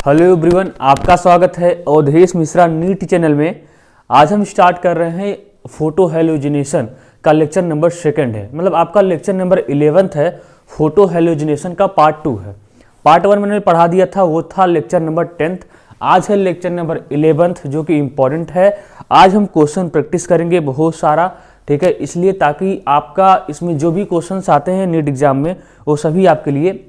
Hello everyone, आपका स्वागत है अवधेश मिश्रा नीट चैनल में। आज हम स्टार्ट कर रहे हैं फोटो हेलोजिनेशन का लेक्चर नंबर 2 है, मतलब आपका लेक्चर नंबर 11 है। फोटो हेलोजिनेशन का पार्ट 2 है। पार्ट 1 मैंने पढ़ा दिया था, वो था लेक्चर नंबर 10। आज है लेक्चर नंबर 11 जो कि इम्पॉर्टेंट है। आज हम क्वेश्चन प्रैक्टिस करेंगे बहुत सारा, ठीक है, इसलिए ताकि आपका इसमें जो भी क्वेश्चंस आते हैं नीट एग्जाम में वो सभी आपके लिए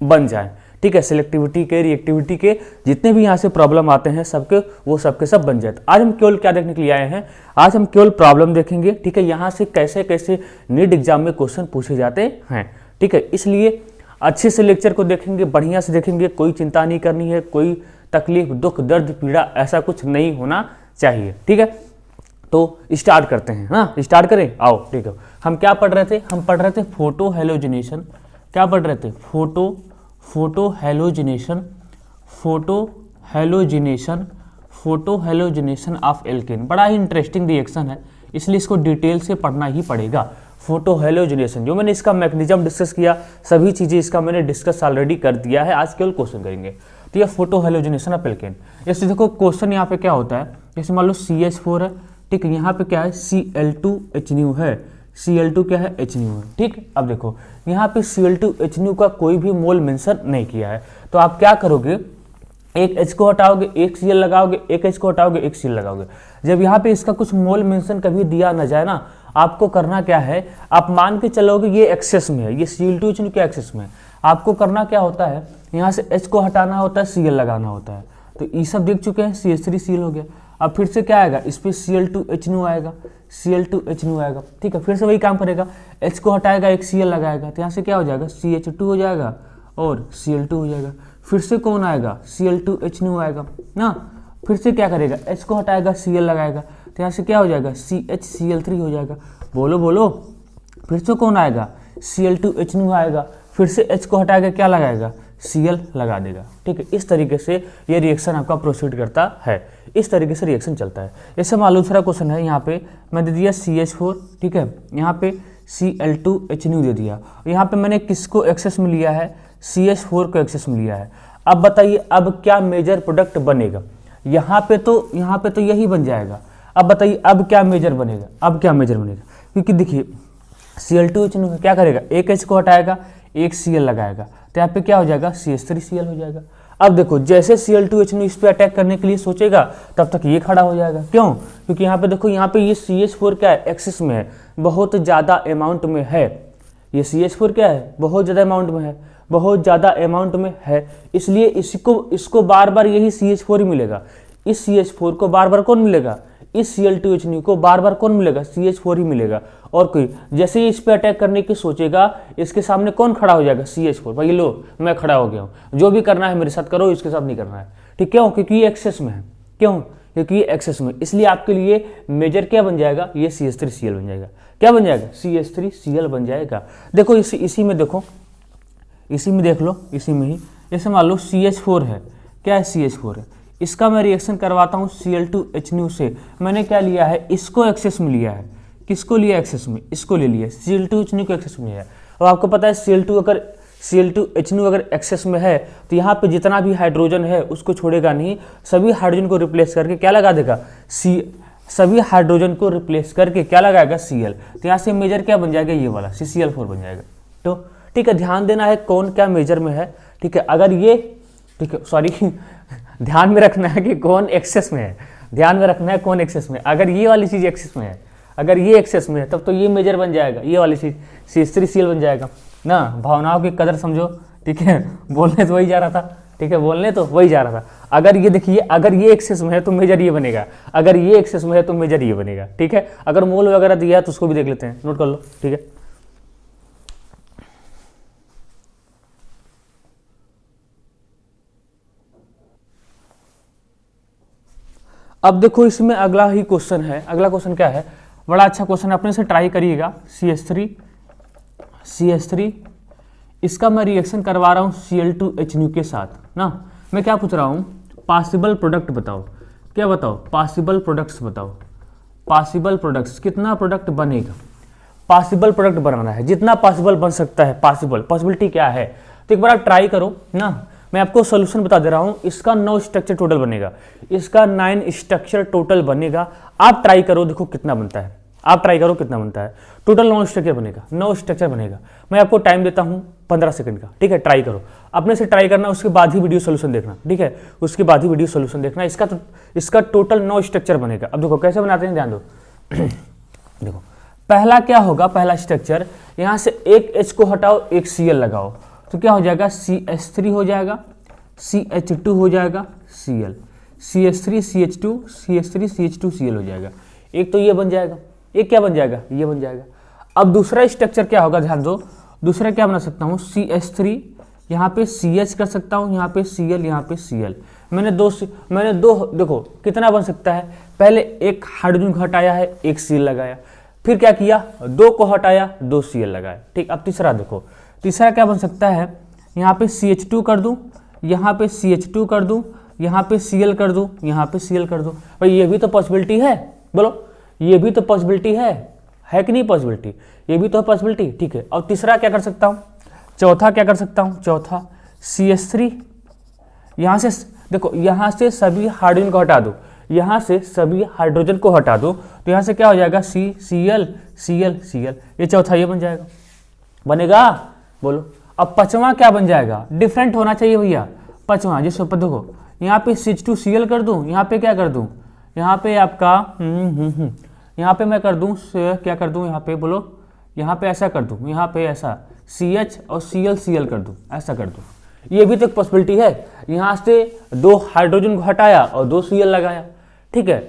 बन जाएं, ठीक है। सिलेक्टिविटी के, रिएक्टिविटी के जितने भी यहाँ से प्रॉब्लम आते हैं सबके वो सबके सब बन जाते। आज हम केवल क्या देखने के लिए आए हैं, आज हम केवल प्रॉब्लम देखेंगे, ठीक है। यहाँ से कैसे कैसे नीट एग्जाम में क्वेश्चन पूछे जाते हैं, ठीक है। इसलिए अच्छे से लेक्चर को देखेंगे, बढ़िया से देखेंगे, कोई चिंता नहीं करनी है, कोई तकलीफ, दुख, दर्द, पीड़ा ऐसा कुछ नहीं होना चाहिए, ठीक है। तो स्टार्ट करते हैं ना, स्टार्ट करें, आओ, ठीक है। हम क्या पढ़ रहे थे, हम पढ़ रहे थे फोटो हेलोजिनेशन। क्या पढ़ रहे थे, फोटो हेलोजिनेशन ऑफ एल्केन। बड़ा ही इंटरेस्टिंग रिएक्शन है, इसलिए इसको डिटेल से पढ़ना ही पड़ेगा। फोटो हेलोजिनेशन जो मैंने इसका मैकेनिज्म डिस्कस किया, सभी चीजें इसका मैंने डिस्कस ऑलरेडी कर दिया है। आज केवल क्वेश्चन करेंगे। तो ये फोटो हेलोजिनेशन ऑफ एल्केन, जैसे देखो क्वेश्चन यहाँ पे क्या होता है, जैसे मान लो CH4 है, ठीक है, यहाँ पे क्या है Cl2H है, Cl2 क्या है, H है, ठीक। अब देखो यहाँ पे Cl2H का कोई भी मोल मेंशन नहीं किया है, तो आप क्या करोगे, एक H को हटाओगे, एक Cl लगाओगे, एक H को हटाओगे, एक Cl लगाओगे। जब यहाँ पे इसका कुछ मोल मेंशन कभी दिया ना जाए ना, आपको करना क्या है, आप मान के चलोगे ये एक्सेस में है, ये Cl2H क्या एक्सेस में है। आपको करना क्या होता है, यहाँ से H को हटाना होता है, Cl लगाना होता है। तो ये सब देख चुके हैं, CH3Cl हो गया। अब फिर से क्या आएगा, इस पर Cl2H आएगा, Cl2H आएगा, ठीक है। फिर से वही काम करेगा, H को हटाएगा, एक Cl लगाएगा, तो यहाँ से क्या हो जाएगा, CH2 हो जाएगा और Cl2 हो जाएगा। फिर से कौन आएगा, Cl2H आएगा ना। फिर से क्या करेगा, H को हटाएगा, Cl लगाएगा, तो यहाँ से क्या हो जाएगा, CHCl3 हो जाएगा। बोलो बोलो, फिर से कौन आएगा, Cl2H आएगा, फिर से H को हटाएगा, क्या लगाएगा, Cl लगा देगा, ठीक है। इस तरीके से ये रिएक्शन आपका प्रोसीड करता है, इस तरीके से रिएक्शन चलता है। जैसे मान लो दूसरा क्वेश्चन है, यहाँ पे मैं दे दिया CH4, ठीक है, यहाँ पे Cl2H दे दिया, यहाँ पे मैंने किसको एक्सेस में लिया है, CH4 को एक्सेस में लिया है। अब बताइए अब क्या मेजर प्रोडक्ट बनेगा, यहाँ पे तो यही बन जाएगा। अब बताइए अब क्या मेजर बनेगा, अब क्या मेजर बनेगा, क्योंकि देखिए Cl2H क्या करेगा, एक H को हटाएगा, एक Cl लगाएगा, तो यहाँ पे क्या हो जाएगा, CH3Cl हो जाएगा। अब देखो जैसे Cl2H इस पे अटैक करने के लिए सोचेगा तब तक ये खड़ा हो जाएगा। क्यों, क्योंकि यहाँ पे देखो, यहाँ पे ये CH4 क्या है, एक्सेस में है, बहुत ज़्यादा अमाउंट में है। ये CH4 क्या है, बहुत ज़्यादा अमाउंट में है, बहुत ज़्यादा अमाउंट में है, इसलिए इसको बार बार यही CH4 ही मिलेगा। इस CH4 को बार बार कौन मिलेगा, इस Cl2H को बार बार कौन मिलेगा, CH4 ही मिलेगा। और कोई जैसे ही इस पे अटैक करने की सोचेगा, इसके सामने कौन खड़ा हो जाएगा, CH4। भाई लो मैं खड़ा हो गया हूँ, जो भी करना है मेरे साथ करो, इसके साथ नहीं करना है, ठीक। क्यों, क्योंकि ये एक्सेस में है, क्यों, क्योंकि ये एक्सेस में, इसलिए आपके लिए मेजर क्या बन जाएगा, ये CH3Cl बन जाएगा। क्या बन जाएगा, CH3Cl बन जाएगा। देखो इसी में देखो, इसी में देख लो, इसी में ही, जैसे मान लो CH4 है, क्या है, CH4 है, इसका मैं रिएक्शन करवाता हूँ Cl2H से। मैंने क्या लिया है, इसको एक्सेस में लिया है, किसको लिया एक्सेस में, इसको ले लिया, Cl2H को एक्सेस में लिया है। और आपको पता है Cl2H अगर एक्सेस में है तो यहाँ पे जितना भी हाइड्रोजन है उसको छोड़ेगा नहीं, सभी हाइड्रोजन को रिप्लेस करके क्या लगा देगा, सभी हाइड्रोजन को रिप्लेस करके क्या लगाएगा, Cl। तो यहाँ से मेजर क्या बन जाएगा, ये वाला CCl4 बन जाएगा। तो ठीक है, ध्यान देना है कौन क्या मेजर में है, ठीक है। अगर ये, ठीक है, सॉरी ध्यान में रखना है कि कौन एक्सेस में है, ध्यान में रखना है कौन एक्सेस में। अगर ये वाली चीज एक्सेस में है, अगर ये एक्सेस में है तब तो ये मेजर बन जाएगा, ये वाली चीज CH3Cl बन जाएगा ना। भावनाओं की कदर समझो, ठीक है, बोलने तो वही जा रहा था, ठीक है, बोलने तो वही जा रहा था। अगर ये देखिए, अगर ये एक्सेस में है तो मेजर ये बनेगा, अगर ये एक्सेस में है तो मेजर ये बनेगा, ठीक है। अगर मोल वगैरह दिया है तो उसको भी देख लेते हैं, नोट कर लो, ठीक है। अब देखो इसमें अगला ही क्वेश्चन है, अगला क्वेश्चन क्या है, बड़ा अच्छा क्वेश्चन है, अपने से ट्राई करिएगा। CH3 इसका मैं रिएक्शन करवा रहा हूँ Cl2H के साथ ना। मैं क्या पूछ रहा हूँ, पॉसिबल प्रोडक्ट बताओ, क्या बताओ, पॉसिबल प्रोडक्ट्स बताओ, पॉसिबल प्रोडक्ट्स, कितना प्रोडक्ट बनेगा। पॉसिबल प्रोडक्ट बनाना है, जितना पॉसिबल बन सकता है, पॉसिबिलिटी क्या है, तो एक बार आप ट्राई करो ना। मैं आपको सोल्यूशन बता दे रहा हूं, इसका 9 स्ट्रक्चर टोटल बनेगा, इसका 9 स्ट्रक्चर टोटल बनेगा। आप ट्राई करो, देखो कितना बनता है, आप ट्राई करो कितना बनता है। टोटल 9 स्ट्रक्चर बनेगा, 9 स्ट्रक्चर बनेगा। मैं आपको टाइम देता हूं 15 सेकंड का, ठीक है। ट्राई करो, अपने से ट्राई करना, उसके बाद ही वीडियो सोल्यूशन देखना, ठीक है। उसके बाद ही वीडियो सोल्यूशन देखना। इसका टोटल 9 स्ट्रक्चर बनेगा। अब देखो कैसे बनाते हैं, ध्यान दो। देखो पहला क्या होगा, पहला स्ट्रक्चर, यहां से एक H को हटाओ, एक Cl लगाओ, तो क्या हो जाएगा, CH3 हो जाएगा, CH2 हो जाएगा, Cl, CH3 CH2 CH3 CH2 Cl हो जाएगा। एक तो ये बन जाएगा, एक क्या बन जाएगा, ये बन जाएगा। अब दूसरा स्ट्रक्चर क्या होगा, ध्यान दो। दूसरा क्या बना सकता हूँ, CH3, यहाँ पे CH कर सकता हूँ, यहाँ पे Cl, यहाँ पे Cl। मैंने दो देखो कितना बन सकता है। पहले एक हाइड्रोजन को हटाया है, एक Cl लगाया, फिर क्या किया, 2 को हटाया, 2 Cl लगाया, ठीक। अब तीसरा देखो, तीसरा क्या बन सकता है, यहाँ पे CH2 कर दूँ, यहाँ पे CH2 कर दूँ, यहाँ पे Cl कर दूँ, यहाँ पे Cl कर दूँ। भाई ये भी तो पॉसिबिलिटी है, बोलो ये भी तो पॉसिबिलिटी है कि नहीं पॉसिबिलिटी, ये भी तो पॉसिबिलिटी, ठीक है। और तीसरा क्या कर सकता हूँ, चौथा क्या कर सकता हूँ, चौथा CH3, यहाँ से देखो, यहाँ से सभी हाइड्रोजन को हटा दो, यहाँ से सभी हाइड्रोजन को हटा दो, तो यहाँ से क्या हो जाएगा, Cl Cl Cl, ये चौथा ये बन जाएगा, बनेगा, बोलो। अब पांचवा क्या बन जाएगा, डिफरेंट होना चाहिए भैया। पांचवा जिसके ऊपर देखो, यहाँ पे CH2Cl कर दूं, यहाँ पे क्या कर दूं, यहाँ पे आपका यहाँ पे मैं कर दूं, क्या कर दूं, यहाँ पे बोलो, यहाँ पे ऐसा कर दूं, यहाँ पे ऐसा CH और Cl कर दूं, ऐसा कर दूं। ये भी तो एक पॉसिबिलिटी है। यहाँ से 2 हाइड्रोजन को हटाया और 2 Cl लगाया, ठीक है,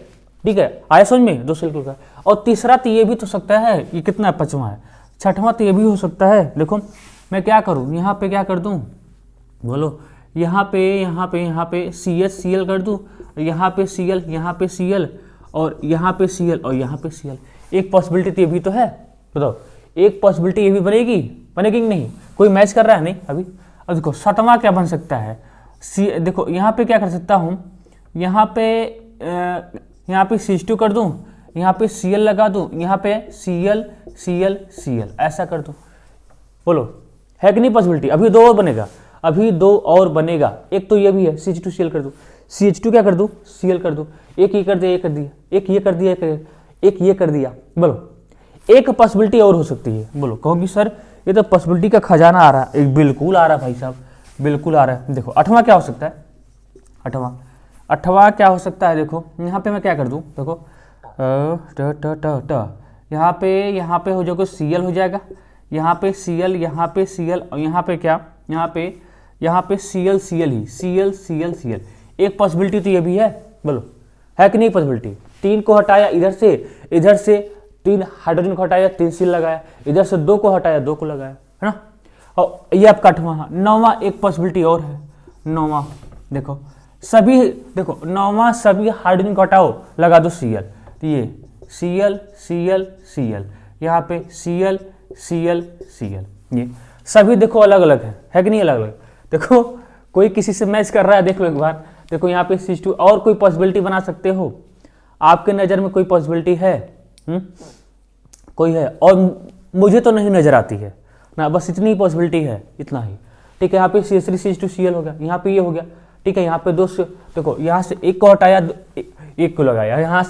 ठीक है, आया समझ में, 2 Cl का। और तीसरा तो ये भी तो सकता है, ये कितना है, पांचवा है। छठवां तो ये भी हो सकता है। देखो मैं क्या करूँ, यहाँ पे क्या कर दूँ, बोलो, यहाँ पे CH Cl कर दूँ, यहाँ पे Cl, यहाँ पे Cl, और यहाँ पे Cl, और यहाँ पे Cl। एक पॉसिबिलिटी तो ये भी तो है, बताओ, एक पॉसिबिलिटी ये भी बनेगी कि नहीं, कोई मैच कर रहा है नहीं अभी। अब देखो सातवां क्या बन सकता है, देखो यहाँ पे क्या कर सकता हूँ, यहाँ पे CH2 कर दूँ, यहाँ पे Cl लगा दूँ, यहाँ पे Cl ऐसा कर दूँ, बोलो है कि नहीं पॉसिबिलिटी। अभी 2 और बनेगा, अभी 2 और बनेगा। एक तो ये भी है, CH2Cl कर दूँ, CH2 क्या कर दूँ, Cl कर दूँ, एक ये कर दिया, एक कर दिया, एक ये कर दिया, एक ये कर दिया, बोलो एक पॉसिबिलिटी और हो सकती है, बोलो। कहोगी सर ये तो पॉसिबिलिटी का खजाना आ रहा है, बिल्कुल आ रहा है भाई साहब, बिल्कुल आ रहा है। देखो आठवां क्या हो सकता है, आठवां क्या हो सकता है, देखो यहाँ पे मैं क्या कर दूँ, देखो यहाँ पे हो जाएगा Cl हो जाएगा, यहाँ पे Cl, यहाँ पे Cl, और यहाँ पे क्या, यहाँ पे Cl। एक पॉसिबिलिटी तो ये भी है, बोलो है कि नहीं पॉसिबिलिटी। 3 को हटाया इधर से 3 हाइड्रोजन को हटाया, 3 Cl लगाया, इधर से 2 को हटाया, 2 को लगाया, है ना। और ये आपका 8वां। 9वां एक पॉसिबिलिटी और है, 9वां देखो सभी हाइड्रोजन को हटाओ, लगा दो Cl, तो ये Cl, यहाँ पे Cl, ये सभी देखो अलग अलग है कि नहीं अलग अलग। देखो कोई किसी से मैच कर रहा है, देख लो एक बार, देखो यहाँ पे CH2। और कोई पॉसिबिलिटी बना सकते हो, आपके नज़र में कोई पॉसिबिलिटी है, कोई है, और मुझे तो नहीं नजर आती है ना, बस इतनी ही पॉसिबिलिटी है, इतना ही, ठीक है। यहाँ पे CH3 CH2 Cl हो गया, यहाँ पे ये हो गया, ठीक है। यहाँ पे 2 से देखो, यहाँ से 1 को हटाया, 1 को लगाया, यहाँ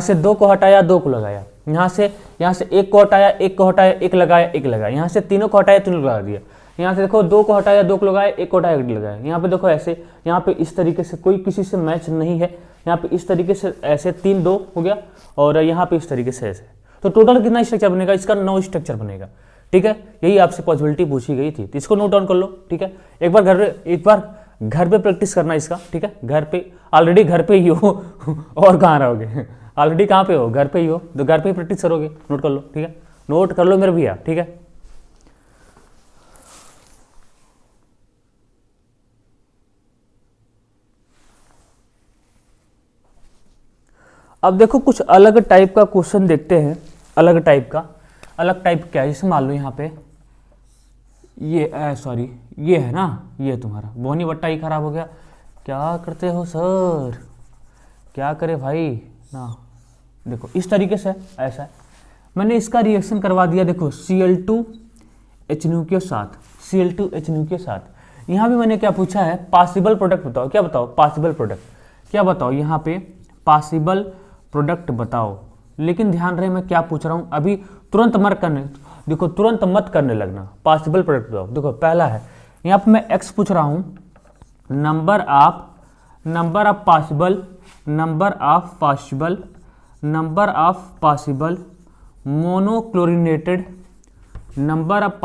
से 2 को हटाया, 2 को लगाया, यहाँ से 1 को हटाया, 1 को हटाया, 1 लगाया, 1 लगाया, यहाँ से 3 को हटाया, 3 लगा दिया, यहाँ से देखो 2 को हटाया, 2 को लगाया, 1 को हटाया, 1 लगाया। यहाँ पे देखो ऐसे, यहाँ पे इस तरीके से कोई किसी से मैच नहीं है, यहाँ पे इस तरीके से ऐसे 3 2 हो गया, और यहाँ पे इस तरीके से ऐसे। तो टोटल कितना स्ट्रक्चर बनेगा, इसका 9 स्ट्रक्चर बनेगा, ठीक है। यही आपसे पॉसिबिलिटी पूछी गई थी, तो इसको नोट डाउन कर लो, ठीक है। एक बार घर पे प्रैक्टिस करना इसका, ठीक है। घर पे ऑलरेडी घर पे ही हो और कहाँ रहोगे, ऑलरेडी कहाँ पे हो, घर पे ही हो, तो घर पे ही प्रैक्टिस करोगे। नोट कर लो, ठीक है, नोट कर लो मेरे भैया, ठीक है। अब देखो कुछ अलग टाइप का क्वेश्चन देखते हैं, अलग टाइप क्या है, जैसे मान लो यहाँ पे ये सॉरी ये है ना, ये तुम्हारा बोनी बट्टा ही खराब हो गया, क्या करते हो सर, क्या करे भाई ना। देखो इस तरीके से ऐसा है, मैंने इसका रिएक्शन करवा दिया, देखो Cl2H के साथ, यहाँ भी मैंने क्या पूछा है, पॉसिबल प्रोडक्ट बताओ। क्या बताओ? Possible product. क्या बताओ यहाँ पे? पॉसिबल प्रोडक्ट बताओ। लेकिन ध्यान रहे मैं क्या पूछ रहा हूँ, अभी तुरंत मत करने, देखो तुरंत मत करने लगना। पॉसिबल प्रोडक्ट बताओ। देखो पहला है यहाँ पे मैं एक्स पूछ रहा हूँ, number of possible monochlorinated product, number of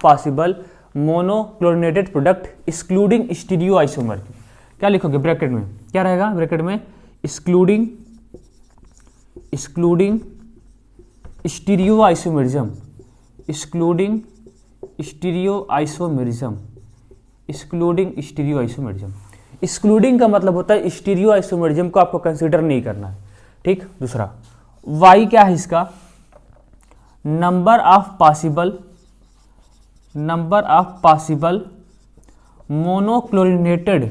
possible monochlorinated product excluding stereoisomer. क्या लिखोगे ब्रैकेट में? क्या रहेगा ब्रैकेट में? एक्सक्लूडिंग स्टीरियोआइसोमेरिज्म, एक्सक्लूडिंग का मतलब होता है स्टीरियोआइसोमेरिज्म को आपको कंसीडर नहीं करना है। ठीक। दूसरा वाई क्या है इसका? नंबर ऑफ पॉसिबल मोनोक्लोरिनेटेड,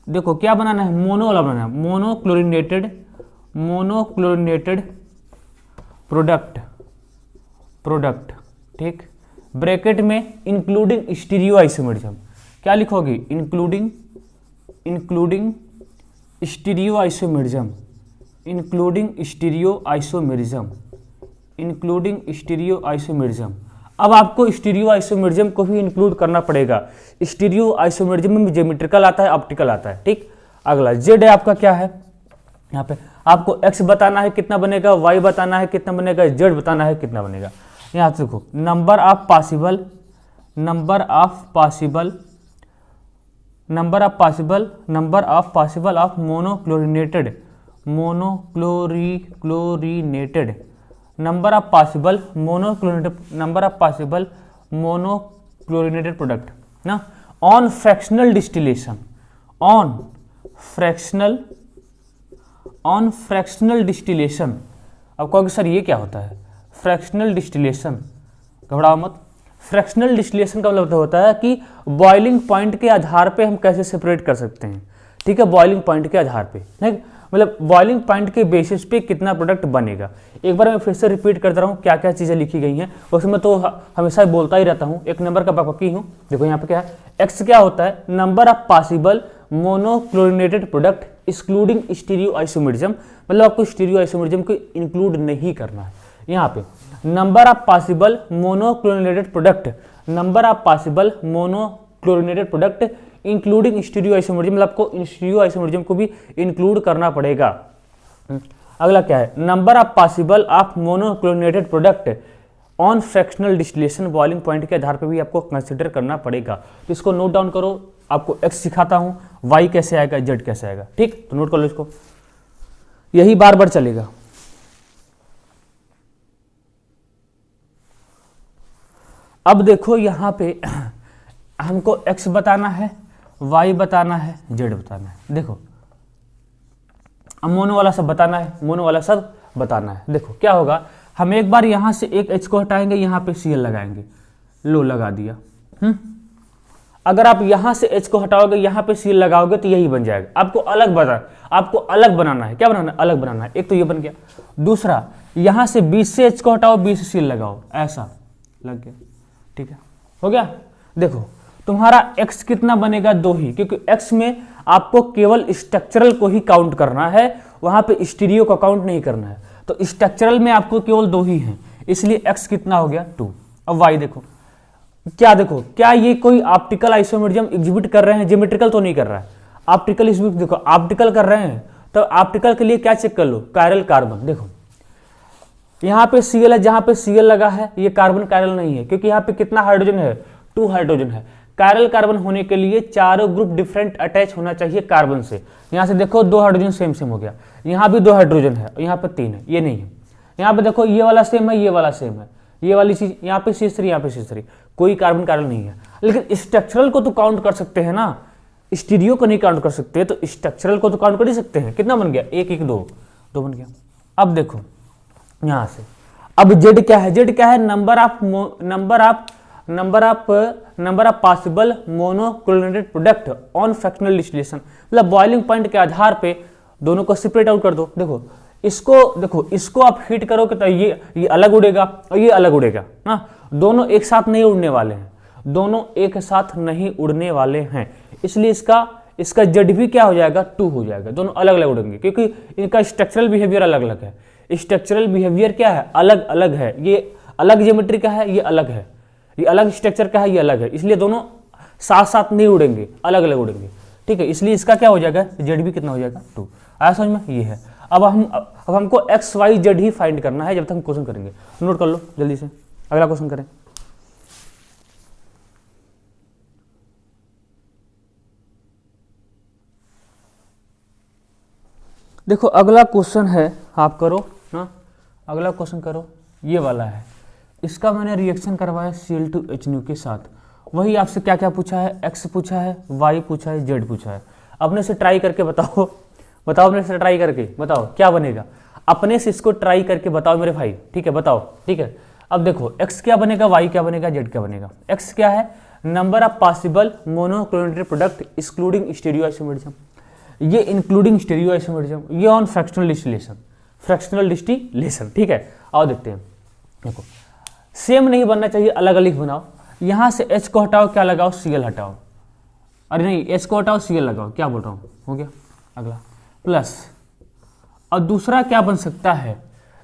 देखो क्या बनाना है? मोनो वाला बनाना है, मोनोक्लोरिनेटेड प्रोडक्ट। ठीक। ब्रैकेट में इंक्लूडिंग स्टीरियोआइसोमेरिज्म। क्या लिखोगे? इंक्लूडिंग स्टीरियोआइसोमेरिज्म। अब आपको स्टीरियोआइसोमेरिज्म को भी इंक्लूड करना पड़ेगा। स्टीरियोआइसोमेरिज्म में ज्योमेट्रिकल आता है, ऑप्टिकल आता है। ठीक। अगला जेड है आपका, क्या है? यहाँ पे आपको एक्स बताना है कितना बनेगा, वाई बताना है कितना बनेगा, जेड बताना है कितना बनेगा। यहाँ से देखो number of possible of monochlorinated number of possible monochlorinated product ना, ऑन फ्रैक्शनल डिस्टिलेशन। अब कहोगे सर ये क्या होता है? फ्रैक्शनल डिस्टिलेशन, घबराओ मत। फ्रैक्शनल डिस्टिलेशन का मतलब होता है कि बॉइलिंग पॉइंट के आधार पे हम कैसे सेपरेट कर सकते हैं। ठीक है, बॉइलिंग पॉइंट के आधार पे, मतलब बॉइलिंग पॉइंट के बेसिस पे कितना प्रोडक्ट बनेगा। एक बार मैं फिर से रिपीट करता रहा हूँ क्या क्या चीज़ें लिखी गई हैं, उसमें तो हमेशा बोलता ही रहता हूँ, एक नंबर का पक्की हूँ। देखो यहाँ पे क्या है, एक्स क्या होता है? Number of possible monochlorinated product excluding stereoisomerism, मतलब आपको स्टीरियोआइसोमेरिज्म को इंक्लूड नहीं करना है। यहाँ पे number of possible monochlorinated product including stereoisomerism, मतलब आपको स्टीरियोआइसोमेरिज्म को भी इंक्लूड करना पड़ेगा। अगला क्या है? Number of possible of monochlorinated product on fractional distillation, boiling point के आधार पर भी आपको कंसिडर करना पड़ेगा। तो इसको नोट डाउन करो, आपको एक्स सिखाता हूं, वाई कैसे आएगा, जेड कैसे आएगा। ठीक, तो नोट कर लो इसको, यही बार बार चलेगा। अब देखो यहां पे हमको एक्स बताना है, वाई बताना है, जेड बताना है। देखो अब मोनो वाला सब बताना है, मोनो वाला सब बताना है। देखो क्या होगा, हम एक बार यहां से एक एच को हटाएंगे, यहां पे सी एल लगाएंगे, लो लगा दिया। अगर आप यहां से एच को हटाओगे, यहां पे सी एल लगाओगे तो यही बन जाएगा। आपको अलग बनाना है। क्या बनाना है? अलग बनाना है। एक तो ये बन गया। दूसरा यहां से 20 से एच को हटाओ, 20 से सी एल लगाओ, ऐसा लग गया। ठीक है, हो गया। देखो तुम्हारा x कितना बनेगा? 2 ही, क्योंकि x में आपको केवल स्ट्रक्चरल को ही काउंट करना है, वहां पे स्टीरियो को काउंट नहीं करना है। तो स्ट्रक्चरल में आपको केवल 2 ही हैं, इसलिए x कितना हो गया? 2। अब y देखो, क्या ये कोई ऑप्टिकल आइसोमेरिज्म एग्जिबिट कर रहे हैं? ज्योमेट्रिकल तो नहीं कर रहा है, ऑप्टिकल एग्जिबिट। देखो ऑप्टिकल कर रहे हैं, तो ऑप्टिकल के लिए क्या चेक कर लो? Chiral carbon. देखो यहाँ पे Cl है, जहां पे Cl लगा है ये कार्बन कायरल नहीं है, क्योंकि यहाँ पे कितना हाइड्रोजन है? 2 हाइड्रोजन है। कायरल कार्बन होने के लिए चारों ग्रुप डिफरेंट अटैच होना चाहिए कार्बन से। यहाँ से देखो 2 हाइड्रोजन सेम हो गया, यहाँ भी 2 हाइड्रोजन है, यहाँ पे 3 है, ये नहीं है। यहाँ पे देखो ये वाला सेम है, ये वाला सेम है, ये वाली चीज यहाँ पे C3, यहाँ पे C3, कोई कार्बन कायरल नहीं है। लेकिन स्ट्रक्चरल को तो काउंट कर सकते हैं ना, स्टीरियो को नहीं काउंट कर सकते, तो स्ट्रक्चरल को तो काउंट कर ही सकते हैं। कितना बन गया? 1 1 2 बन गया। अब देखो यहां से, अब जेड क्या है? जेड क्या है? Number of possible monochlorinated product on fractional distillation, मतलब बॉइलिंग पॉइंट के आधार पे दोनों को सेपरेट आउट कर दो। देखो इसको आप हिट करोगे तो ये अलग उड़ेगा और ये अलग उड़ेगा ना, दोनों एक साथ नहीं उड़ने वाले हैं, दोनों एक साथ नहीं उड़ने वाले हैं, इसलिए इसका जेड भी क्या हो जाएगा 2 हो जाएगा, दोनों अलग अलग उड़ेंगे क्योंकि इनका स्ट्रक्चरल बिहेवियर अलग अलग है। स्ट्रक्चरल बिहेवियर क्या है, अलग अलग है, ये अलग ज्योमेट्री का है, ये अलग है, ये अलग स्ट्रक्चर का है, ये अलग है, इसलिए दोनों साथ साथ नहीं उड़ेंगे, अलग अलग उड़ेंगे। ठीक है, इसलिए इसका क्या हो जाएगा, जेड भी कितना हो जाएगा 2। आया समझ में, ये है। अब हमको एक्स वाई जेड ही फाइंड करना है जब तक हम क्वेश्चन करेंगे। नोट कर लो जल्दी से, अगला क्वेश्चन करें। देखो अगला क्वेश्चन है, आप करो ना, अगला क्वेश्चन करो, ये वाला है। इसका मैंने रिएक्शन करवाया Cl2H के साथ। वही आपसे क्या क्या पूछा है, x पूछा है, y पूछा है, z पूछा है। अपने से ट्राई करके बताओ, अपने से ट्राई करके बताओ क्या बनेगा, अपने से इसको ट्राई करके बताओ मेरे भाई। ठीक है, बताओ। ठीक है, अब देखो x क्या बनेगा, y क्या बनेगा, z क्या बनेगा। x क्या है, number of possible monoclonal product excluding stereoisomerism, ये इंक्लूडिंग स्टीरियोआइसोमेरिज्म, ये ऑन फ्रैक्शनल डिस्टिलेशन। ठीक है, आओ देखते हैं। देखो सेम नहीं बनना चाहिए, अलग अलग बनाओ। यहां से H को हटाओ, क्या लगाओ, Cl हटाओ, अरे नहीं H को हटाओ Cl लगाओ, क्या बोल रहा हूं, हो गया। अगला प्लस, और दूसरा क्या बन सकता है,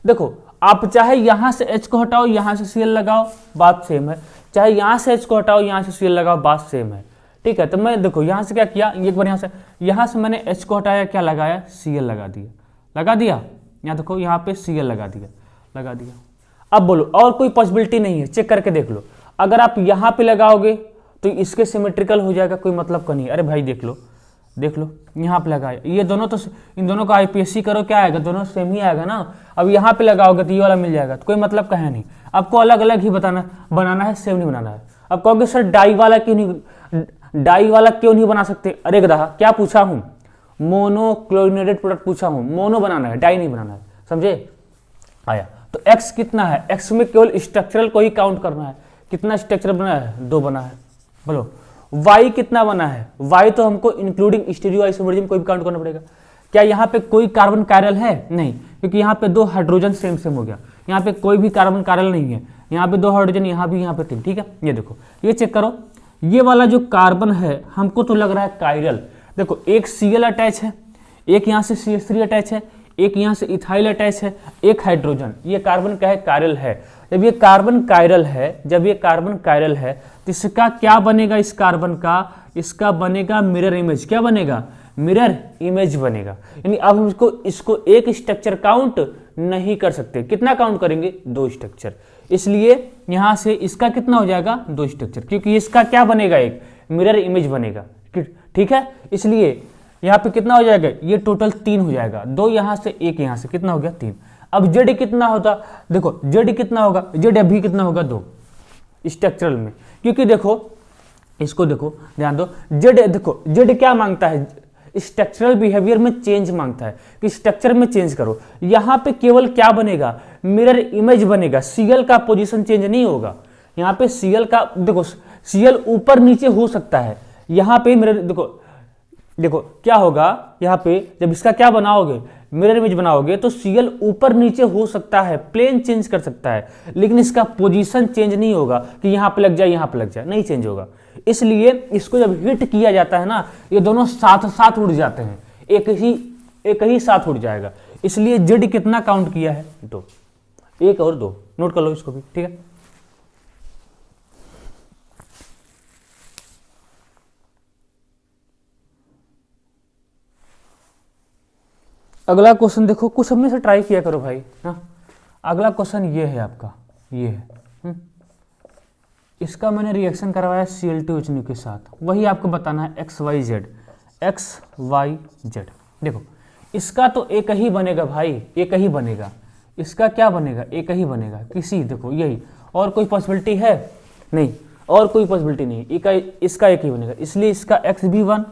देखो आप चाहे यहां से H को हटाओ, यहां से Cl लगाओ, बात सेम है, चाहे यहां से H को हटाओ, यहां से Cl लगाओ, बात सेम है। ठीक है, तो मैं देखो यहां से क्या किया, एक बार यहां से मैंने H को हटाया, क्या लगाया, Cl लगा दिया, यहाँ देखो यहाँ पे Cl लगा दिया। अब बोलो और कोई पॉसिबिलिटी नहीं है, चेक करके देख लो। अगर आप यहाँ पे लगाओगे तो इसके सिमेट्रिकल हो जाएगा, कोई मतलब का नहीं। अरे भाई देख लो यहाँ पे लगाया, ये दोनों तो इन दोनों का आईपीएससी करो, क्या आएगा, दोनों सेम ही आएगा ना। अब यहाँ पे लगाओगे तो ये वाला मिल जाएगा, तो कोई मतलब का है नहीं। आपको अलग अलग ही बनाना है, सेम नहीं बनाना है। अब कहोगे सर डाई वाला क्यों नहीं बना सकते, अरे गधा क्या पूछा हूँ, मोनोक्लोरिनेटेड प्रोडक्ट पूछा हूँ, मोनो बनाना है, डाई नहीं बनाना है, समझे। आया तो x कितना है, x में केवल स्ट्रक्चरल को ही काउंट करना है। कितना स्ट्रक्चर बना है, 2 बना है। बोलो y कितना बना है, y तो हमको इंक्लूडिंग स्टीरियोआइसोमेरिज्म को भी काउंट करना पड़ेगा। क्या यहाँ पे कोई कार्बन कायरल है, नहीं, क्योंकि यहाँ पे 2 हाइड्रोजन सेम हो गया, यहाँ पे कोई भी कार्बन कायरल नहीं है, यहाँ पे 2 हाइड्रोजन, यहाँ भी, यहाँ पे 3। ठीक है, ये देखो, ये चेक करो, ये वाला जो कार्बन है हमको तो लग रहा है कायरल। देखो एक Cl अटैच है, एक यहाँ से CH3 अटैच है, एक यहाँ से इथाइल अटैच है, एक हाइड्रोजन, ये कार्बन का है, कायरल है। जब ये कार्बन कायरल है तो इसका क्या बनेगा, इस कार्बन का, इसका बनेगा मिरर इमेज। क्या बनेगा, मिरर इमेज बनेगा। यानी अब हम इसको एक स्ट्रक्चर काउंट नहीं कर सकते, कितना काउंट करेंगे, 2 स्ट्रक्चर। इसलिए यहां से इसका कितना हो जाएगा, 2 स्ट्रक्चर, क्योंकि इसका क्या बनेगा, एक मिरर इमेज बनेगा। ठीक है, इसलिए यहाँ पे कितना हो जाएगा, ये टोटल 3 हो जाएगा, 2 यहाँ से, 1 यहाँ से, कितना हो गया 3। अब जेड कितना होता, देखो जेड कितना होगा, जेड अभी कितना होगा, 2 स्ट्रक्चरल में, क्योंकि देखो इसको देखो, ध्यान दो, जेड क्या मांगता है, स्ट्रक्चरल बिहेवियर में चेंज मांगता है कि स्ट्रक्चर में चेंज करो। यहाँ पे केवल क्या बनेगा, मिरर इमेज बनेगा, Cl का पोजीशन चेंज नहीं होगा। यहाँ पे Cl का देखो, Cl ऊपर नीचे हो सकता है, यहाँ पे मिरर देखो क्या होगा, यहाँ पे जब इसका क्या बनाओगे, मिरर इमेज बनाओगे, तो Cl ऊपर नीचे हो सकता है, प्लेन चेंज कर सकता है, लेकिन इसका पोजीशन चेंज नहीं होगा कि यहाँ पे लग जाए, यहाँ पे लग जाए, नहीं चेंज होगा। इसलिए इसको जब हिट किया जाता है ना, ये दोनों साथ साथ उड़ जाते हैं, एक ही साथ उड़ जाएगा। इसलिए जेड कितना काउंट किया है, 2, 1 और 2, नोट कर लो इसको भी। ठीक है, अगला क्वेश्चन देखो, कुछ अपने से ट्राई किया करो भाई। हाँ, अगला क्वेश्चन ये है आपका, ये है, इसका मैंने रिएक्शन करवाया Cl2H के साथ। वही आपको बताना है x y z। देखो इसका तो एक ही बनेगा भाई, एक ही बनेगा। इसका क्या बनेगा, एक ही बनेगा, किसी, देखो यही, और कोई पॉसिबिलिटी है नहीं, और कोई पॉसिबिलिटी नहीं, इसका एक ही बनेगा। इसलिए इसका x भी 1,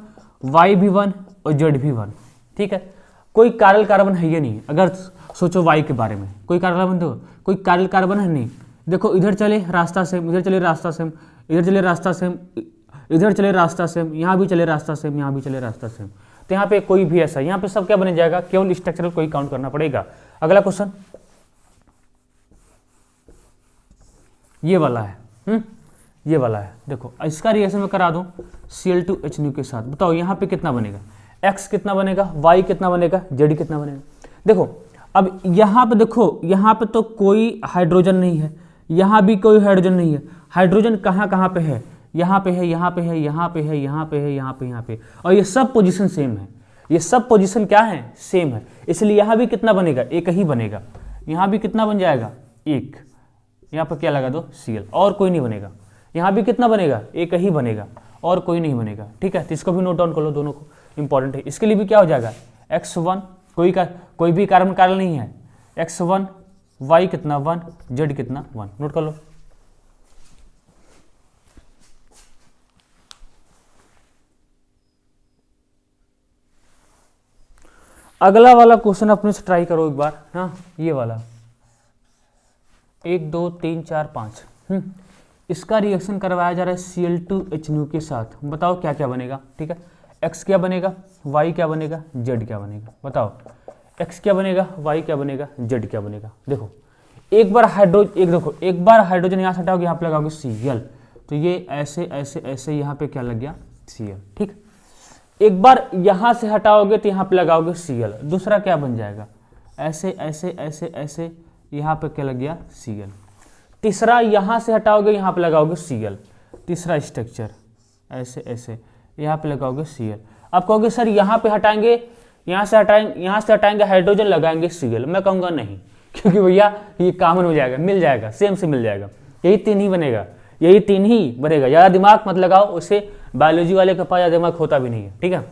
y भी 1 और z भी 1। ठीक है, कोई कायरल कार्बन है ये नहीं। अगर सोचो y के बारे में, कोई कायरल कार्बन, देखो कोई कायरल कार्बन है नहीं। देखो इधर चले रास्ता सेम, इधर चले रास्ता सेम, इधर चले रास्ता सेम, इधर चले रास्ता सेम, यहाँ भी चले रास्ता सेम, यहाँ भी चले रास्ता सेम। तो यहाँ पे कोई भी ऐसा, यहाँ पे सब क्या बन जाएगा, केवल स्ट्रक्चरल को ही काउंट करना पड़ेगा। अगला क्वेश्चन ये वाला है, ये वाला है। देखो इसका रिएक्शन मैं करा दूं Cl2H के साथ, बताओ यहाँ पे कितना बनेगा, X कितना बनेगा, Y कितना बनेगा, Z कितना बनेगा। देखो अब यहाँ पे देखो, यहाँ पे तो कोई हाइड्रोजन नहीं है, यहाँ भी कोई हाइड्रोजन नहीं है। हाइड्रोजन कहाँ कहाँ पे है, यहाँ पे है, यहाँ पे है, यहाँ पे है, यहाँ पे है, यहाँ पे, यहाँ पे, और ये सब पोजीशन सेम है, ये सब पोजीशन क्या है, सेम है। इसलिए यहाँ भी कितना बनेगा, एक ही बनेगा। यहाँ भी कितना बन जाएगा, एक, यहाँ पर क्या लगा दो Cl, और कोई नहीं बनेगा। यहाँ भी कितना बनेगा, एक ही बनेगा, और कोई नहीं बनेगा। ठीक है, तो इसको भी नोट डाउन कर लो, दोनों को इंपॉर्टेंट है। इसके लिए भी क्या हो जाएगा, X1 कोई भी कार्बन कार्बन नहीं है, X1, Y कितना 1, Z कितना 1, नोट कर लो। अगला वाला क्वेश्चन अपने से ट्राई करो एक बार, हाँ ये वाला 1 2 3 4 5, इसका रिएक्शन करवाया जा रहा है Cl2H के साथ। बताओ क्या क्या बनेगा। ठीक है, X क्या बनेगा, Y क्या बनेगा, Z क्या बनेगा। बताओ X क्या बनेगा, Y क्या बनेगा, Z क्या बनेगा। देखो एक बार हाइड्रोजन यहाँ से हटाओगे, यहाँ पे लगाओगे Cl, तो ये ऐसे ऐसे ऐसे यहाँ पे क्या लग गया Cl। ठीक, एक बार यहाँ से हटाओगे तो यहाँ पे लगाओगे Cl, दूसरा क्या बन जाएगा, ऐसे ऐसे ऐसे ऐसे यहाँ पे क्या लग गया Cl। तीसरा यहाँ से हटाओगे, यहाँ पे लगाओगे Cl, तीसरा स्ट्रक्चर ऐसे ऐसे यहाँ पे लगाओगे Cl। आप कहोगे सर यहाँ पे हटाएंगे, यहाँ से हटाएंगे हाइड्रोजन लगाएंगे Cl। मैं कहूँगा नहीं, क्योंकि भैया ये कॉमन हो जाएगा, मिल जाएगा, सेम से मिल जाएगा, यही तीन ही बनेगा। ज़्यादा दिमाग मत लगाओ, उससे बायोलॉजी वाले के पास ज़्यादा दिमाग होता भी नहीं है। ठीक है,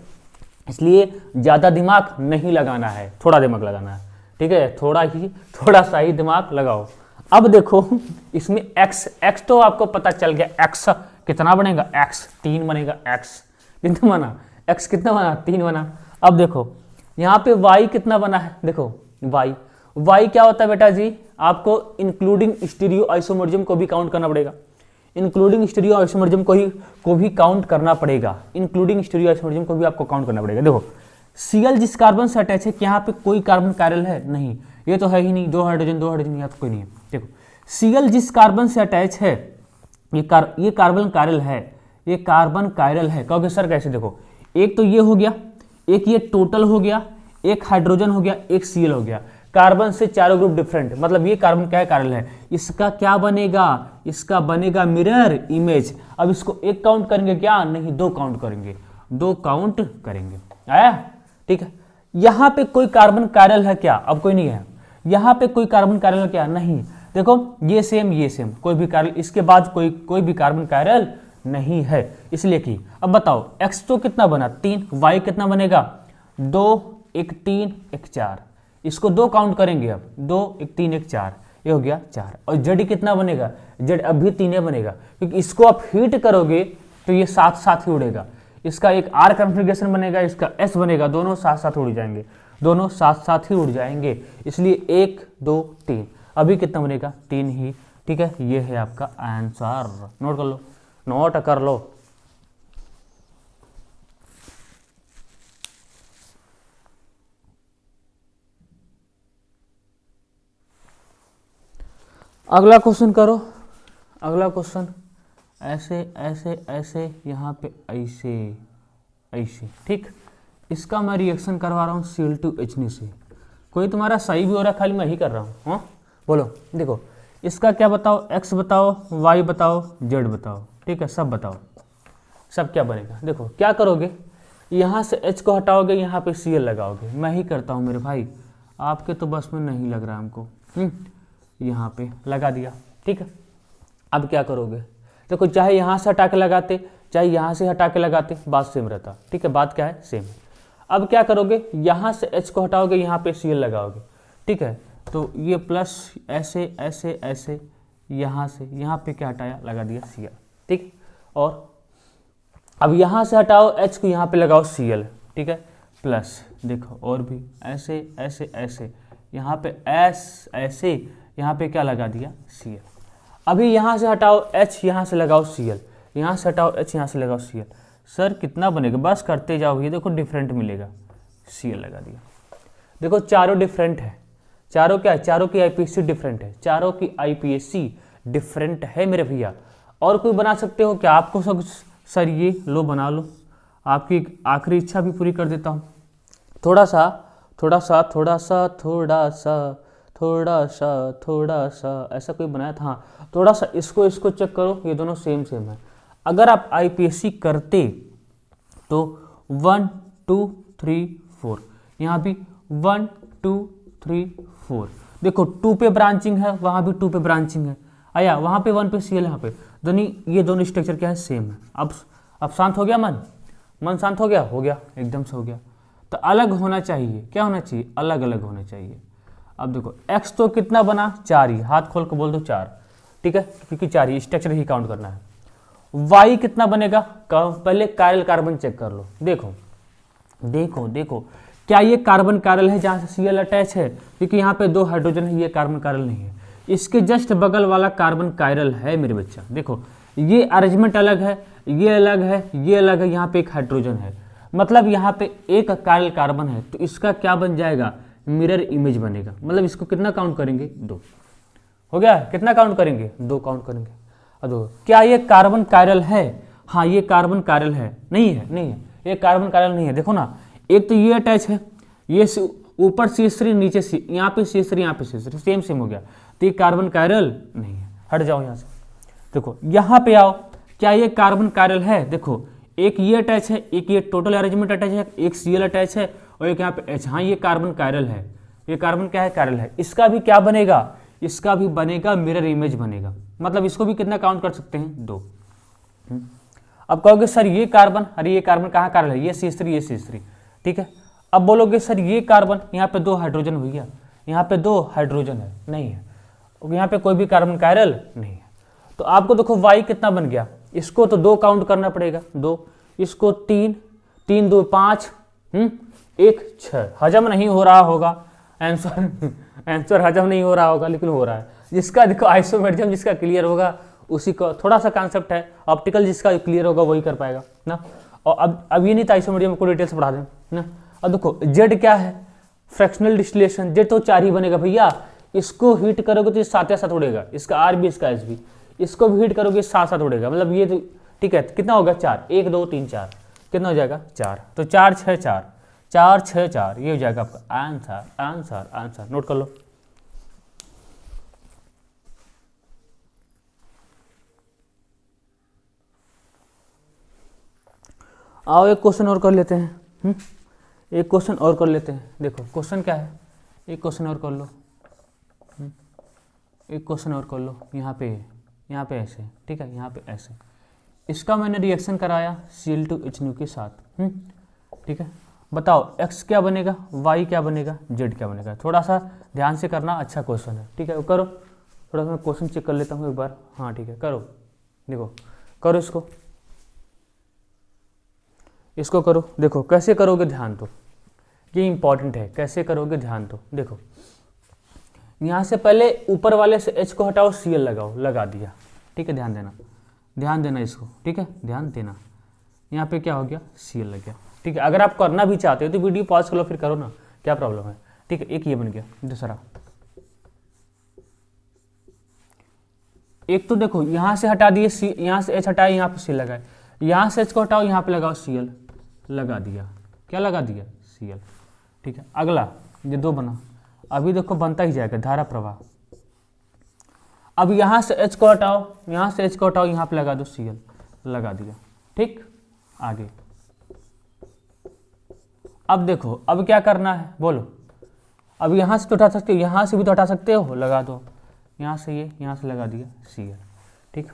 इसलिए ज़्यादा दिमाग नहीं लगाना है, थोड़ा दिमाग लगाना है। ठीक है, थोड़ा सा ही दिमाग लगाओ। अब देखो इसमें x तो आपको पता चल गया, x कितना बनेगा, x 3 बनेगा। x कितना बना, x कितना बना, 3 बना। अब देखो यहाँ पे y कितना बना है, देखो y क्या होता है बेटा जी, आपको इंक्लूडिंग स्टीरियो आइसोमरिज्म को भी काउंट करना पड़ेगा। इंक्लूडिंग स्टीरियो आइसोमरिज्म को भी काउंट करना पड़ेगा। इंक्लूडिंग स्टीरियो आइसोमरिज्म को भी आपको काउंट करना पड़ेगा। देखो Cl जिस कार्बन से अटैच है, यहाँ पे कोई कार्बन कायरल है नहीं, ये तो है ही नहीं, दो हाइड्रोजन यहाँ पे कोई नहीं है। देखो Cl जिस कार्बन से अटैच है, ये कार्बन कायरल है। कहोगे सर कैसे, देखो एक तो ये हो गया, एक ये टोटल हो गया, एक हाइड्रोजन हो गया, एक Cl हो गया। कार्बन से चारों ग्रुप डिफरेंट, मतलब ये कार्बन क्या कायरल है, इसका क्या बनेगा, इसका बनेगा मिरर इमेज। अब इसको एक काउंट करेंगे क्या, नहीं, 2 काउंट करेंगे, 2 काउंट करेंगे। आया, ठीक है। यहाँ पे कोई कार्बन कायरल है क्या, अब कोई नहीं है। यहाँ पे कोई कार्बन कायरल है क्या, नहीं। देखो ये सेम, कोई भी कायरल, इसके बाद कोई भी कार्बन कायरल नहीं है, इसलिए कि अब बताओ x तो कितना बना 3, y कितना बनेगा 2, 1 3 1 4, इसको 2 काउंट करेंगे। अब 2 1 3 1 4, ये हो गया 4। और z कितना बनेगा, z अब भी 3 बनेगा, क्योंकि इसको आप हीट करोगे तो ये साथ साथ ही उड़ेगा। इसका एक R कन्फिग्रेशन बनेगा, इसका S बनेगा, दोनों साथ साथ उड़ जाएंगे, दोनों साथ साथ ही उड़ जाएंगे। इसलिए 1 2 3, अभी कितना बनेगा 3 ही। ठीक है, ये है आपका आंसर, नोट कर लो, नोट कर लो। अगला क्वेश्चन करो, अगला क्वेश्चन ऐसे ऐसे ऐसे, यहाँ पे ऐसे ऐसे। ठीक, इसका मैं रिएक्शन करवा रहा हूँ Cl2H से। कोई तुम्हारा सही भी हो रहा है, खाली मैं ही कर रहा हूँ। हाँ बोलो, देखो इसका क्या बताओ, x बताओ, y बताओ, z बताओ। ठीक है, सब बताओ, सब क्या बनेगा। देखो क्या करोगे, यहाँ से h को हटाओगे, यहाँ पे Cl लगाओगे। मैं ही करता हूँ मेरे भाई, आपके तो बस में नहीं लग रहा हमको। यहाँ पे लगा दिया। ठीक है, अब क्या करोगे, देखो चाहे यहाँ से हटा के लगाते, चाहे यहाँ से हटा के लगाते, बात सेम रहता। ठीक है, बात क्या है, सेम है। अब क्या करोगे, यहाँ से h को हटाओगे, यहाँ पे Cl लगाओगे। ठीक है, तो ये प्लस ऐसे ऐसे ऐसे, यहाँ से यहाँ पे क्या हटाया, लगा दिया Cl। ठीक, और अब यहाँ से हटाओ h को, यहाँ पे लगाओ Cl। ठीक है, प्लस देखो और भी ऐसे ऐसे ऐसे, यहाँ पे ऐसे, यहाँ पे क्या लगा दिया Cl। अभी यहाँ से हटाओ h, यहाँ से लगाओ Cl, यहाँ से हटाओ h, यहाँ से लगाओ Cl। सर कितना बनेगा, बस करते जाओ, ये देखो डिफरेंट मिलेगा, Cl लगा दिया। देखो चारों डिफरेंट है, चारों क्या है, चारों की आईपीएससी डिफरेंट है, चारों की आईपीएससी डिफरेंट है मेरे भैया। और कोई बना सकते हो क्या? आपको सब सर ये लो बना लो, आपकी आखिरी इच्छा भी पूरी कर देता हूँ। थोड़ा सा थोड़ा सा थोड़ा सा थोड़ा सा थोड़ा सा थोड़ा सा ऐसा कोई बनाया था, हाँ थोड़ा सा इसको चेक करो, ये दोनों सेम है। अगर आप आईपीएससी करते तो 1 2 3 4, यहाँ भी 1 2 3 4, देखो 2 पे ब्रांचिंग है, वहाँ भी 2 पे ब्रांचिंग है, आया वहाँ पे 1 पे Cl, यहाँ पे दोनों, ये दोनों स्ट्रक्चर क्या है, सेम है। अब शांत हो गया मन शांत हो गया एकदम से हो गया। तो अलग होना चाहिए, क्या होना चाहिए, अलग अलग होना चाहिए। अब देखो x तो कितना बना, 4 ही, हाथ खोल के बोल दो 4, ठीक है, क्योंकि 4 ही स्ट्रक्चर ही काउंट करना है। y कितना बनेगा, पहले कायरल कार्बन चेक कर लो, देखो देखो देखो क्या ये कार्बन कायरल है जहाँ से Cl अटैच है, क्योंकि यहाँ पे 2 हाइड्रोजन है, ये कार्बन कायरल नहीं है। इसके जस्ट बगल वाला कार्बन कायरल है मेरे बच्चा, देखो ये अरेंजमेंट अलग है, ये अलग है, ये अलग है, यहाँ पे एक हाइड्रोजन है, मतलब यहाँ पे एक कायरल कार्बन है, तो इसका क्या बन जाएगा, मिरर इमेज बनेगा। मतलब इसको कितना काउंट करेंगे, 2 हो गया, कितना काउंट करेंगे, 2 काउंट करेंगे। अब क्या ये कार्बन कायरल है, हाँ ये कार्बन कायरल है, नहीं है, ये कार्बन कायरल नहीं है। देखो ना, एक तो ये अटैच है, ये ऊपर CH3 नीचे यहाँ पे CH3 यहाँ पे CH3 सेम हो गया, तो ये कार्बन कायरल नहीं है। हट जाओ यहाँ से, देखो यहाँ पे आओ, क्या ये कार्बन कायरल है, देखो एक ये अटैच है, एक ये टोटल अरेंजमेंट अटैच है, एक Cl अटैच है और एक यहाँ पे H, हाँ ये कार्बन कायरल है, ये कार्बन क्या है, कायरल है। इसका भी क्या बनेगा, इसका भी बनेगा मिरर इमेज बनेगा, मतलब इसको भी कितना काउंट कर सकते हैं, 2। अब कहोगे सर ये कार्बन, अरे ये कार्बन कहाँ कायरल है, ये CH3 ये CH3, ठीक है। अब बोलोगे सर ये कार्बन, यहाँ पे 2 हाइड्रोजन भैया, यहाँ पे 2 हाइड्रोजन है, नहीं है, यहाँ पे कोई भी कार्बन कायरल नहीं है। तो आपको देखो y कितना बन गया, इसको तो 2 काउंट करना पड़ेगा, 2, इसको 3 3 2 5, 1 6, हजम नहीं हो रहा होगा आंसर हजम नहीं हो रहा होगा, लेकिन हो रहा है। जिसका देखो आइसोमेरिज्म जिसका क्लियर होगा उसी का थोड़ा सा कॉन्सेप्ट है, ऑप्टिकल जिसका क्लियर होगा वही कर पाएगा ना। और अब ये नहीं था आइसोमेरिज्म को डिटेल से पढ़ा दें ना। अब देखो Z क्या है, फ्रैक्शनल डिस्टिलेशन, Z तो 4 ही बनेगा भैया, इसको हीट करोगे तो ये साथ साथ उड़ेगा, इसका R भी इसका S भी, इसको भी हीट करोगे साथ साथ उड़ेगा, मतलब ये तो ठीक है। कितना होगा, 4, 1 2 3 4, कितना हो जाएगा, 4, तो 4 6 4 4 6 4, ये हो जाएगा आपका आंसर। आंसर आंसर नोट कर लो। आओ एक क्वेश्चन और कर लेते हैं, एक क्वेश्चन और कर लेते हैं। देखो क्वेश्चन क्या है, एक क्वेश्चन और कर लो, एक क्वेश्चन और कर लो। यहाँ पे ऐसे, ठीक है, यहाँ पे ऐसे, इसका मैंने रिएक्शन कराया Cl2H के साथ, ठीक है। बताओ x क्या बनेगा, y क्या बनेगा, z क्या बनेगा। थोड़ा सा ध्यान से करना, अच्छा क्वेश्चन है, ठीक है। करो थोड़ा सा, मैं क्वेश्चन चेक कर लेता हूँ एक बार, हाँ ठीक है, करो, देखो करो इसको करो। देखो कैसे करोगे, ध्यान दो, ये इंपॉर्टेंट है, कैसे करोगे ध्यान दो। देखो यहाँ से पहले ऊपर वाले से H को हटाओ, Cl लगाओ, लगा दिया, ठीक है। ध्यान देना इसको, ठीक है, ध्यान देना। यहाँ पे क्या हो गया, Cl लग गया, ठीक है। अगर आप करना भी चाहते हो तो वीडियो पॉज कर लो, फिर करो ना, क्या प्रॉब्लम है, ठीक है। एक ये बन गया, दूसरा एक तो देखो यहाँ से हटा दिए, यहाँ से H हटाए, यहाँ पे Cl लगाए, यहाँ से H को हटाओ, यहाँ पे लगाओ Cl, लगा दिया, क्या लगा दिया, Cl, ठीक है। अगला ये 2 बना, अभी देखो बनता ही जाएगा धारा प्रवाह। अब यहाँ से H को हटाओ, यहाँ से H को हटाओ, यहाँ पे लगा दो Cl, लगा दिया, ठीक। आगे अब देखो, अब क्या करना है बोलो। अब यहाँ से तो उठा सकते हो, यहाँ से भी तो हटा सकते हो, लगा दो, यहाँ से ये, यहाँ से लगा दिया Cl, ठीक।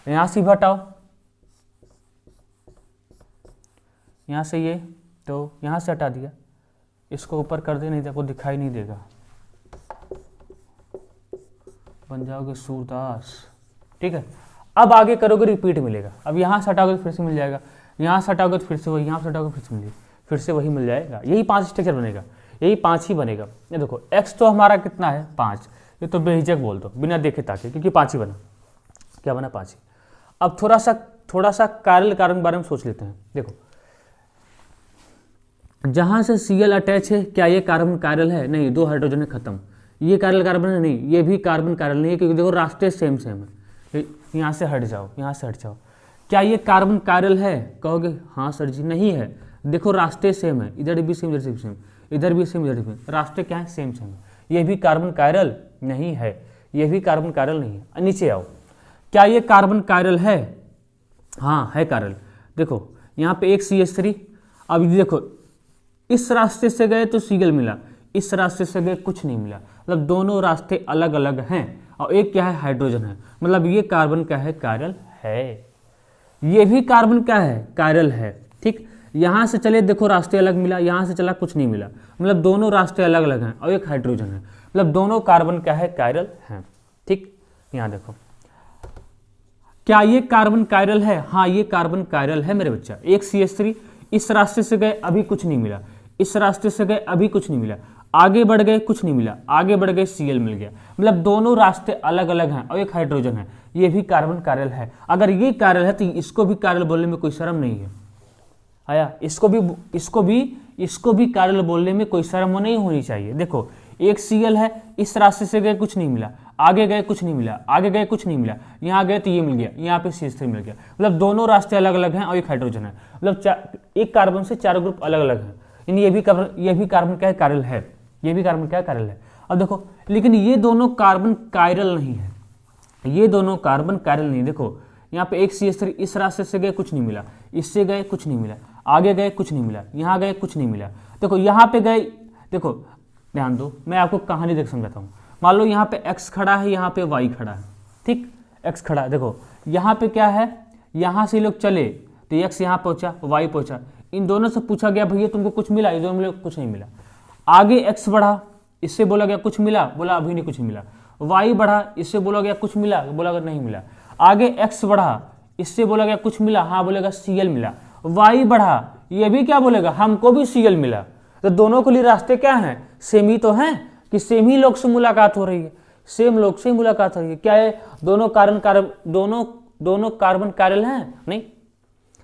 यहाँ से भी हटाओ, यहाँ से ये, तो यहाँ से हटा दिया, इसको ऊपर कर दे, नहीं तो आपको दिखाई नहीं देगा, बन जाओगे सूरदास, ठीक है। अब आगे करोगे रिपीट मिलेगा, अब यहाँ से हटाओगे तो फिर से मिल जाएगा, यहाँ से हटाओगे तो फिर से वही, यहाँ से हटाओगे फिर से मिलेगा, फिर से वही मिल जाएगा। यही 5 स्ट्रक्चर बनेगा, यही 5 ही बनेगा। ये देखो x तो हमारा कितना है, 5, ये तो बेहिचक बोल दो बिना देखे ताके, क्योंकि 5 ही बना, क्या बना, 5 ही। अब थोड़ा सा कायरल कार्बन के बारे में सोच लेते हैं। देखो जहां से Cl अटैच है, क्या ये कार्बन कायरल है? नहीं, 2 हाइड्रोजन है, खत्म। ये कायरल कार्बन है? नहीं, ये भी कार्बन कायरल नहीं है, क्योंकि देखो रास्ते सेम सेम है। यहाँ से हट जाओ, यहाँ से हट जाओ। क्या ये कार्बन कायरल है? कहोगे हाँ सर जी, नहीं है। देखो रास्ते सेम है, इधर भी सेम, इधर भी सेम, इधर भी सेम, इधर भी सेम, रास्ते क्या है? सेम सेम है। ये भी कार्बन कायरल नहीं है, ये भी कार्बन कायरल नहीं है। नीचे आओ, क्या ये कार्बन कायरल है? हाँ है कायरल। देखो यहाँ पे एक CH3, अब देखो इस रास्ते से गए तो Cl मिला, इस रास्ते से गए कुछ नहीं मिला, मतलब दोनों रास्ते अलग अलग हैं। और एक क्या है? हाइड्रोजन है, मतलब ये कार्बन क्या है? कायरल है। ये भी कार्बन क्या है? कायरल है। ठीक, यहाँ से चले देखो रास्ते अलग मिला, यहाँ से चला कुछ नहीं मिला, मतलब दोनों रास्ते अलग अलग हैं और एक हाइड्रोजन है, मतलब दोनों कार्बन क्या है? कायरल हैं। ठीक, यहाँ देखो, क्या ये कार्बन कायरल है? हाँ ये कार्बन कायरल है मेरे बच्चा। एक CH3, इस रास्ते से गए अभी कुछ नहीं मिला, इस रास्ते से गए अभी कुछ नहीं मिला, आगे बढ़ गए कुछ नहीं मिला, आगे बढ़ गए Cl मिल गया, मतलब दोनों रास्ते अलग अलग हैं और एक हाइड्रोजन है। ये भी कार्बन कायरल है। अगर ये कायरल है तो इसको भी कायरल बोलने में कोई शर्म नहीं है। आया, इसको भी कायरल बोलने में कोई शर्म नहीं होनी चाहिए। देखो एक Cl है, इस रास्ते से गए कुछ नहीं मिला, आगे गए कुछ नहीं मिला, आगे गए कुछ नहीं मिला, यहाँ गए तो ये मिल गया, यहाँ पे CH3 मिल गया, मतलब दोनों रास्ते अलग अलग हैं और एक हाइड्रोजन है, मतलब एक कार्बन से 4 ग्रुप अलग अलग हैं। यानी ये भी कार्बन क्या है? कायरल है। ये भी कार्बन क्या है? कायरल है। अब देखो, लेकिन ये दोनों कार्बन कायरल नहीं है, ये दोनों कार्बन कायरल नहीं। देखो यहाँ पे एक CH3, इस रास्ते से गए कुछ नहीं मिला, इससे गए कुछ नहीं मिला, आगे गए कुछ नहीं मिला, यहाँ गए कुछ नहीं मिला। देखो यहाँ पे गए, देखो ध्यान दो, मैं आपको कहानी देख समझाता हूँ। मान लो यहाँ पे x खड़ा है, यहाँ पे y खड़ा है। ठीक, x खड़ा है, देखो यहाँ पे क्या है? यहाँ से लोग चले तो x यहाँ पहुँचा, y पहुँचा, इन दोनों से पूछा गया भैया तुमको कुछ मिला? इस दोनों में कुछ नहीं मिला। आगे x बढ़ा, इससे बोला गया कुछ मिला, बोला अभी नहीं कुछ मिला। y बढ़ा, इससे बोला गया कुछ मिला, बोला अगर नहीं मिला। आगे x बढ़ा, इससे बोला गया कुछ मिला, हाँ बोलेगा Cl मिला। y बढ़ा, ये भी क्या बोलेगा? हमको भी Cl मिला। तो दोनों के लिए रास्ते क्या हैं? सेम ही तो हैं, कि सेम ही लोग से मुलाकात हो रही है, सेम लोग से मुलाकात हो रही है। क्या है? दोनों कार्बन कायरल हैं? नहीं।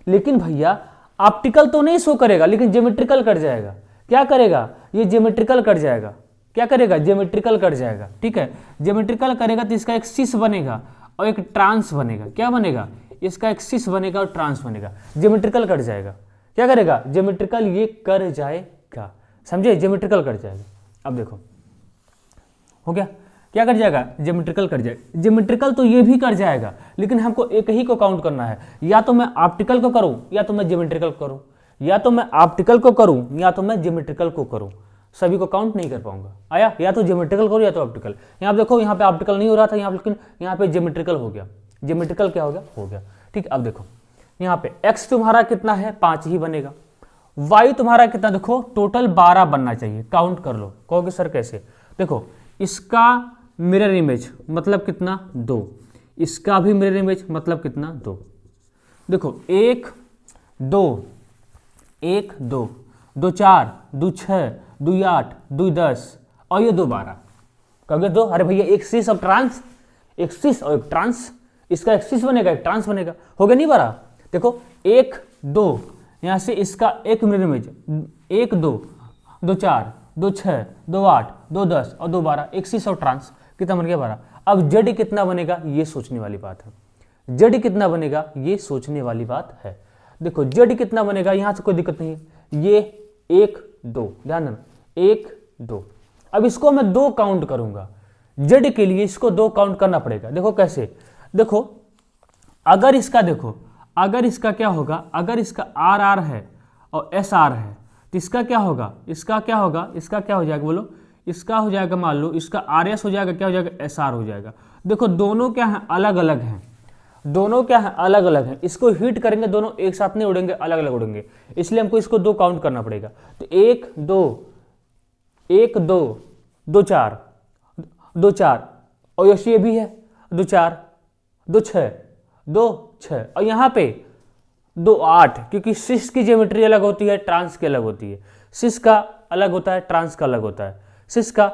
लेकिन भैया ऑप्टिकल तो नहीं शो करेगा, लेकिन ज्योमेट्रिकल कट जाएगा। क्या करेगा? ये ज्योमेट्रिकल कट जाएगा। क्या करेगा? ज्योमेट्रिकल कट जाएगा। ठीक है, ज्योमेट्रिकल करेगा तो इसका एक सिस बनेगा और एक ट्रांस बनेगा। क्या बनेगा? इसका एक सिस बनेगा और ट्रांस बनेगा। ज्योमेट्रिकल कट जाएगा। क्या करेगा? ज्योमेट्रिकल ये कर जाएगा। समझे? ज्योमेट्रिकल कट जाएगा। अब देखो हो गया, क्या कर जाएगा? ज्योमेट्रिकल कर जाएगा। ज्योमेट्रिकल तो ये भी कर जाएगा, लेकिन हमको एक ही को काउंट करना है। या तो मैं ऑप्टिकल को करूं या तो मैं ज्योमेट्रिकल करूं, या तो मैं ऑप्टिकल को करूं या तो मैं ज्योमेट्रिकल को करूं। सभी को काउंट नहीं कर पाऊंगा। आया? या तो ज्योमेट्रिकल करो या तो ऑप्टिकल। यहाँ देखो, यहाँ पे ऑप्टिकल नहीं हो रहा था यहाँ, लेकिन यहाँ पे ज्योमेट्रिकल हो गया। ज्योमेट्रिकल क्या हो गया? हो गया। ठीक, अब देखो यहाँ पे x तुम्हारा कितना है? 5 ही बनेगा। y तुम्हारा कितना? देखो टोटल 12 बनना चाहिए। काउंट कर लो। कहोगे सर कैसे? देखो इसका मिरर इमेज मतलब कितना? 2। इसका भी मिरर इमेज मतलब कितना? 2। देखो 1 2 1 2 2 4 2 6 2 8 2 10 और ये 2 12। कहोगे 2, अरे भैया एक सिस और ट्रांस, एक सिस और एक ट्रांस, इसका एक सिस बनेगा एक ट्रांस बनेगा। हो गया नहीं 12? देखो 1 2 यहाँ से इसका एक मिरर इमेज 1 2 2 4 2 6 2 8 2 10 और 2 12, एक सिस और ट्रांस, कितना बन गया? 12। अब जेड कितना बनेगा? ये सोचने वाली बात है। जेड कितना बनेगा? ये सोचने वाली बात है। देखो जेड कितना बनेगा, यहाँ से कोई दिक्कत नहीं है। ये 1 2, ध्यान देना 1 2। अब इसको मैं 2 काउंट करूंगा। जेड के लिए इसको 2 काउंट करना पड़ेगा। देखो कैसे? देखो अगर इसका, देखो अगर इसका क्या होगा? अगर इसका आर आर है और एस आर है तो इसका क्या होगा? इसका क्या होगा? इसका क्या हो जाएगा? बोलो। इसका हो जाएगा, मान लो इसका आर एस हो जाएगा, क्या हो जाएगा? एस आर हो जाएगा। देखो दोनों क्या है? अलग अलग हैं। दोनों क्या है? अलग अलग हैं। इसको हिट करेंगे दोनों एक साथ नहीं उड़ेंगे, अलग अलग उड़ेंगे, इसलिए हमको इसको 2 काउंट करना पड़ेगा। तो 1 2 1 2 2 4 2 4 और ये भी है 2 4 2 6 2 6 और यहाँ पे 2 8, क्योंकि सिस की ज्योमेट्री अलग होती है, ट्रांस की अलग होती है। सिस का अलग होता है, ट्रांस का अलग होता है। सिस का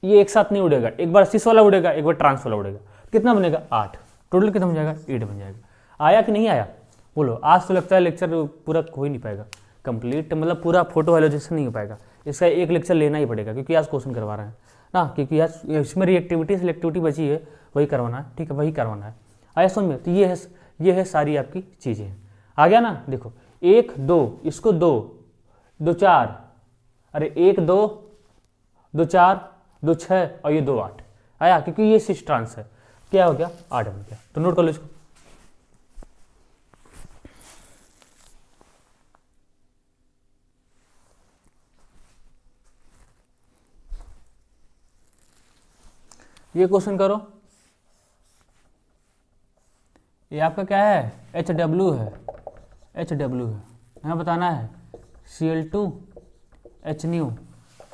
ये एक साथ नहीं उड़ेगा, एक बार सिस वाला उड़ेगा, एक बार ट्रांस वाला उड़ेगा। कितना बनेगा? 8। टोटल कितना बन जाएगा? 8 बन जाएगा। आया कि नहीं आया? बोलो, आज तो लगता है लेक्चर पूरा हो ही नहीं पाएगा कंप्लीट, मतलब पूरा फोटो हैलोजेनेशन नहीं हो पाएगा, इसका एक लेक्चर लेना ही पड़ेगा क्योंकि आज क्वेश्चन करवा रहे हैं ना, क्योंकि आज इसमें रिएक्टिविटी सिलेक्टिविटी बची है, वही करवाना है, ठीक है, वही करवाना है। आया समझ में? तो ये है सारी आपकी चीज़ें। आ गया ना? देखो 1 2, इसको 2 2 4, अरे 1 2 2 4 2 6 और ये 2 8 आया, क्योंकि ये सिस्ट्रांस है, क्या हो गया 8 बन गया। तो नोट कर लो इसको। ये क्वेश्चन करो, ये आपका क्या है, HW है, HW है, यहाँ बताना है Cl2 H न्यू,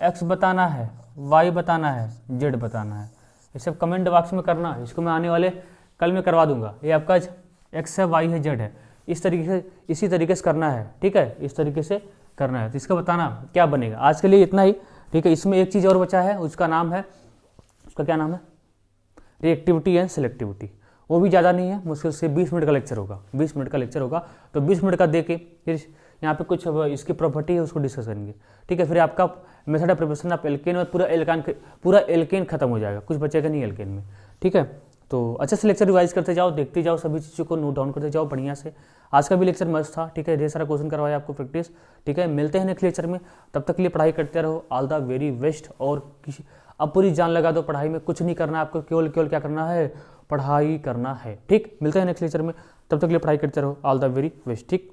X बताना है, Y बताना है, Z बताना है। ये सब कमेंट बॉक्स में करना है, इसको मैं आने वाले कल में करवा दूंगा। ये आपका X है, Y है, Z है, इस तरीके से, इसी तरीके से करना है, ठीक है, इस तरीके से करना है। तो इसका बताना क्या बनेगा। आज के लिए इतना ही, ठीक है। इसमें एक चीज़ और बचा है, उसका नाम है, उसका क्या नाम है, रिएक्टिविटी एंड सिलेक्टिविटी। वो भी ज़्यादा नहीं है, मुश्किल से 20 मिनट का लेक्चर होगा, 20 मिनट का लेक्चर होगा। तो 20 मिनट का दे के फिर यहाँ पे कुछ इसकी प्रॉपर्टी है उसको डिस्कस करेंगे, ठीक है। फिर आपका method of preparation of alkene, और पूरा एल्केन खत्म हो जाएगा, कुछ बचेगा नहीं एल्केन में, ठीक है। तो अच्छे से लेक्चर रिवाइज करते जाओ, देखते जाओ, सभी चीज़ों को नोट डाउन करते जाओ बढ़िया से। आज का भी लेक्चर मस्त था, ठीक है, ढेर सारा क्वेश्चन करवाया आपको प्रैक्टिस, ठीक है। मिलते हैं नेक्स्ट लेक्चर में, तब तक के लिए पढ़ाई करते रहो। All the very best. और किसी अब पूरी जान लगा दो पढ़ाई में, कुछ नहीं करना आपको, केवल क्या करना है, पढ़ाई करना है, ठीक। मिलते हैं नेक्स्ट लेक्चर में, तब तक के लिए पढ़ाई करते रहो। ऑल द वेरी बेस्ट, ठीक।